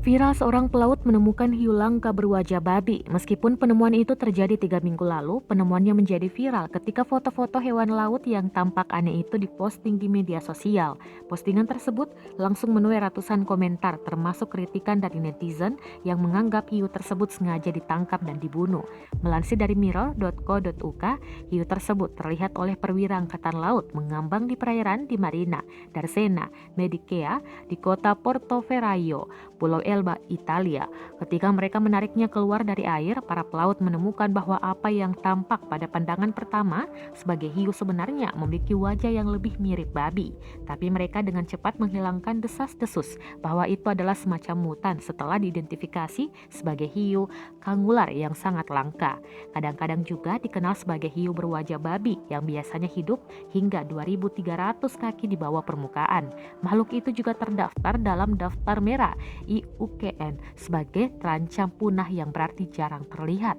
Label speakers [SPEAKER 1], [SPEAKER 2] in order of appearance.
[SPEAKER 1] Viral seorang pelaut menemukan hiu langka berwajah babi. Meskipun penemuan itu terjadi 3 minggu lalu, penemuannya menjadi viral ketika foto-foto hewan laut yang tampak aneh itu diposting di media sosial. Postingan tersebut langsung menuai ratusan komentar, termasuk kritikan dari netizen yang menganggap hiu tersebut sengaja ditangkap dan dibunuh. Melansir dari mirror.co.uk, hiu tersebut terlihat oleh perwira angkatan laut mengambang di perairan di Marina, Darsena, Medicea, di kota Portoferraio, Pulau Elba, Italia. Ketika mereka menariknya keluar dari air, para pelaut menemukan bahwa apa yang tampak pada pandangan pertama sebagai hiu sebenarnya memiliki wajah yang lebih mirip babi. Tapi mereka dengan cepat menghilangkan desas-desus bahwa itu adalah semacam mutan setelah diidentifikasi sebagai hiu kangular yang sangat langka. Kadang-kadang juga dikenal sebagai hiu berwajah babi yang biasanya hidup hingga 2.300 kaki di bawah permukaan. Makhluk itu juga terdaftar dalam daftar merah IUCN sebagai terancam punah yang berarti jarang terlihat.